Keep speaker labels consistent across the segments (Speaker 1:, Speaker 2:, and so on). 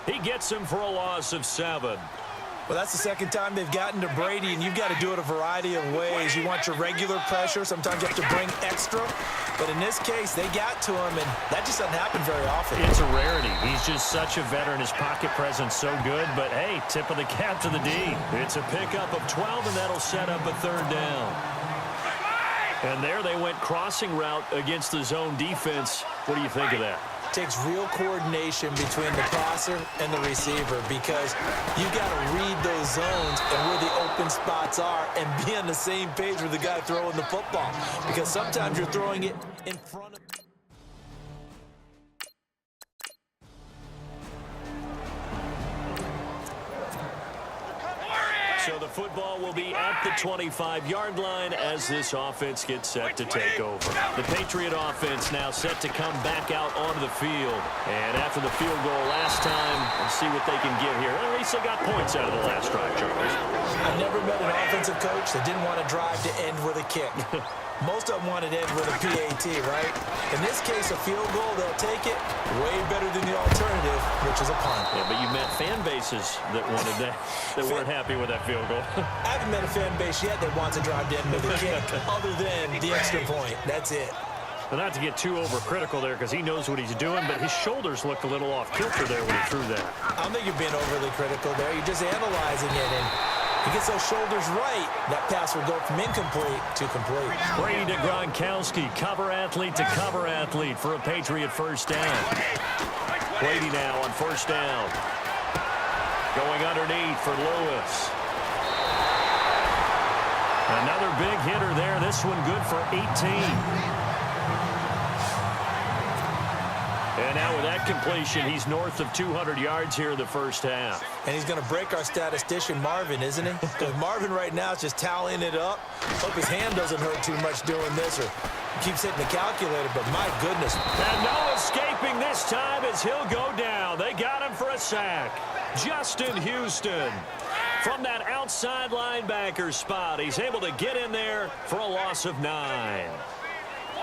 Speaker 1: He gets him for a loss of 7.
Speaker 2: Well, that's the second time they've gotten to Brady, and you've got to do it a variety of ways. You want your regular pressure. Sometimes you have to bring extra. But in this case, they got to him, and that just doesn't happen very often.
Speaker 1: It's a rarity. He's just such a veteran. His pocket presence so good. But, hey, tip of the cap to the D. It's a pickup of 12, and that'll set up a 3rd down. And there they went crossing route against the zone defense. What do you think of that?
Speaker 2: Takes real coordination between the passer and the receiver because you've got to read those zones and where the open spots are and be on the same page with the guy throwing the football, because sometimes you're throwing it in front of.
Speaker 1: So the football will be at the 25-yard line as this offense gets set to take over. The Patriot offense now set to come back out onto the field. And after the field goal last time, we'll see what they can get here. At least they got points out of the last drive, Charles.
Speaker 2: I've never met an offensive coach that didn't want to drive to end with a kick. Most of them wanted to end with a PAT, right? In this case, a field goal, they'll take it way better than the alternative, which is a punt.
Speaker 1: Yeah, but you met fan bases that wanted that, that weren't happy with that field goal.
Speaker 2: I haven't met a fan base yet that wants to drive to end with a kick other than the extra point. That's it.
Speaker 1: Well, not to get too overcritical there because he knows what he's doing, but his shoulders looked a little off kilter there when he threw that.
Speaker 2: I don't think you're being overly critical there. You're just analyzing it, and he gets those shoulders right, that pass will go from incomplete to complete.
Speaker 1: Brady to Gronkowski, cover athlete to cover athlete for a Patriot 1st down. Brady now on 1st down. Going underneath for Lewis. Another big hitter there. This one good for 18. And now with that completion, he's north of 200 yards here in the 1st half.
Speaker 2: And he's going to break our statistician, Marvin, isn't he? Because Marvin right now is just tallying it up. Hope his hand doesn't hurt too much doing this or keeps hitting the calculator, but my goodness.
Speaker 1: And no escaping this time as he'll go down. They got him for a sack. Justin Houston. From that outside linebacker spot, he's able to get in there for a loss of 9.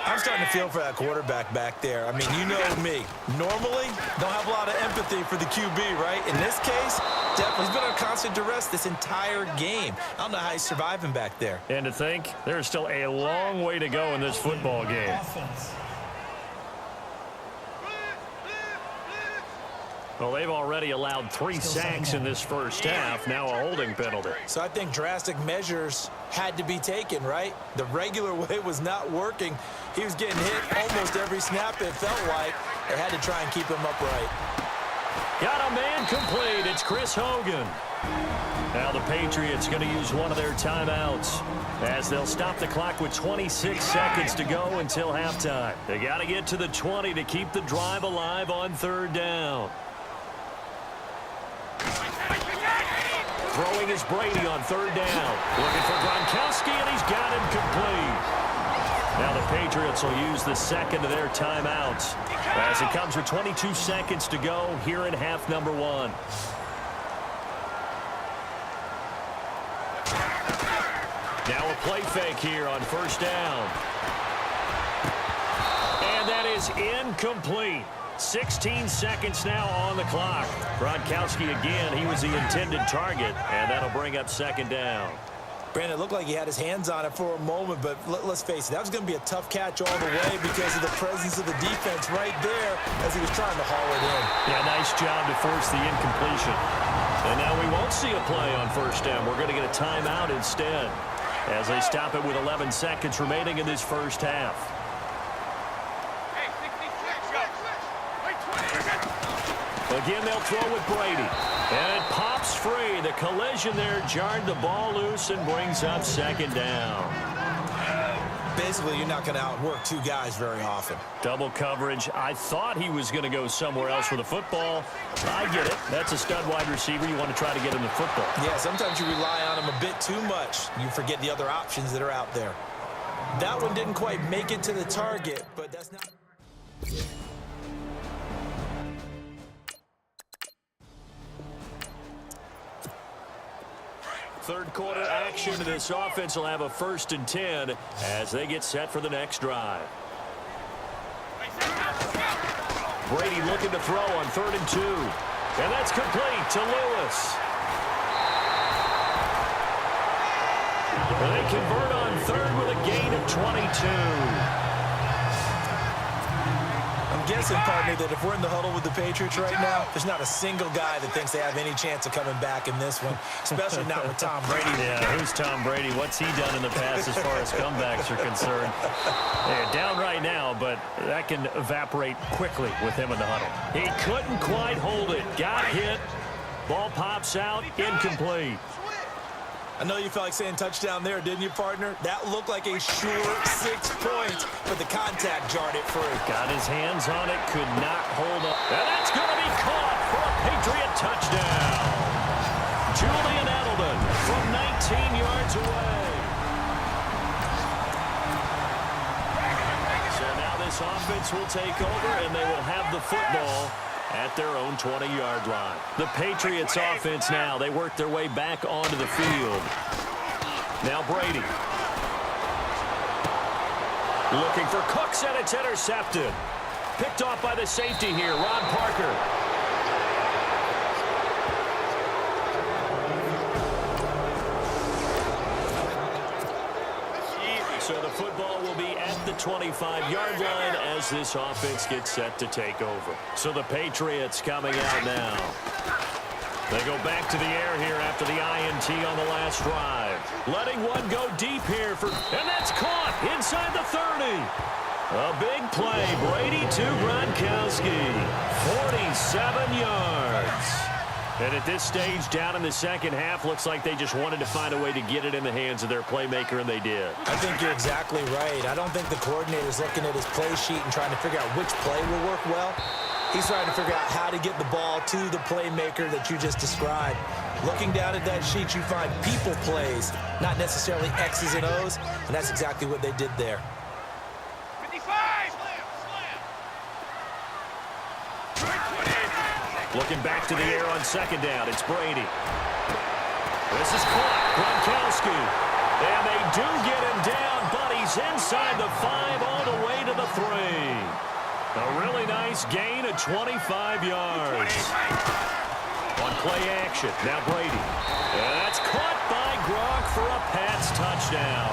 Speaker 2: I'm starting to feel for that quarterback back there. I mean, you know me. Normally, don't have a lot of empathy for the QB, right? In this case, definitely, he's been on constant duress this entire game. I don't know how he's surviving back there.
Speaker 1: And to think, there's still a long way to go in this football game. Well, they've already allowed 3 sacks in this 1st half, now a holding penalty.
Speaker 2: So I think drastic measures had to be taken, right? The regular way was not working. He was getting hit almost every snap, it felt like. They had to try and keep him upright.
Speaker 1: Got a man complete. It's Chris Hogan. Now the Patriots going to use one of their timeouts as they'll stop the clock with 26 seconds to go until halftime. They got to get to the 20 to keep the drive alive on 3rd down. Throwing is Brady on 3rd down. Looking for Gronkowski, and he's got him complete. Now the Patriots will use the second of their timeouts as it comes with 22 seconds to go here in half number 1. Now a play fake here on 1st down. And that is incomplete. 16 seconds now on the clock. Gronkowski again, he was the intended target, and that'll bring up 2nd down.
Speaker 2: Brandon, it looked like he had his hands on it for a moment, but let's face it, that was going to be a tough catch all the way because of the presence of the defense right there as he was trying to haul it in.
Speaker 1: Yeah, nice job to force the incompletion. And now we won't see a play on 1st down. We're going to get a timeout instead as they stop it with 11 seconds remaining in this 1st half. Again, they'll throw with Brady. And it pops free. The collision there jarred the ball loose and brings up 2nd down.
Speaker 2: Basically, you're not going to outwork 2 guys very often.
Speaker 1: Double coverage. I thought he was going to go somewhere else with the football. I get it. That's a stud wide receiver. You want to try to get him the football.
Speaker 2: Yeah, sometimes you rely on him a bit too much. You forget the other options that are out there. That one didn't quite make it to the target, but that's not...
Speaker 1: Third quarter action. This offense will have a 1st and 10 as they get set for the next drive. Brady looking to throw on 3rd and 2. And that's complete to Lewis. They convert on third with a gain of 22.
Speaker 2: I'm guessing, partner, that if we're in the huddle with the Patriots right now, there's not a single guy that thinks they have any chance of coming back in this one, especially not with Tom Brady.
Speaker 1: Yeah, who's Tom Brady? What's he done in the past as far as comebacks are concerned? They're down right now, but that can evaporate quickly with him in the huddle. He couldn't quite hold it. Got hit. Ball pops out. Incomplete.
Speaker 2: I know you felt like saying touchdown there, didn't you, partner? That looked like a sure 6 points, but the contact jarred it free.
Speaker 1: Got his hands on it, could not hold up. And that's going to be caught for a Patriot touchdown. Julian Edelman from 19 yards away. So now this offense will take over, and they will have the football at their own 20-yard line. The Patriots offense now, they work their way back onto the field. Now Brady. Looking for Cooks, and it's intercepted. Picked off by the safety here, Ron Parker. So the football will be at the 25-yard line as this offense gets set to take over. So the Patriots coming out now. They go back to the air here after the INT on the last drive. Letting one go deep here for, and that's caught inside the 30. A big play. Brady to Gronkowski. 47 yards. And at this stage, down in the second half, looks like they just wanted to find a way to get it in the hands of their playmaker, and they did.
Speaker 2: I think you're exactly right. I don't think the coordinator's looking at his play sheet and trying to figure out which play will work well. He's trying to figure out how to get the ball to the playmaker that you just described. Looking down at that sheet, you find people plays, not necessarily X's and O's, and that's exactly what they did there.
Speaker 1: Looking back to the air on second down, it's Brady. This is caught, Gronkowski. And they do get him down, but he's inside the 5 all the way to the 3. A really nice gain of 25 yards. On play action, now Brady. And that's caught by Gronk for a Pats touchdown.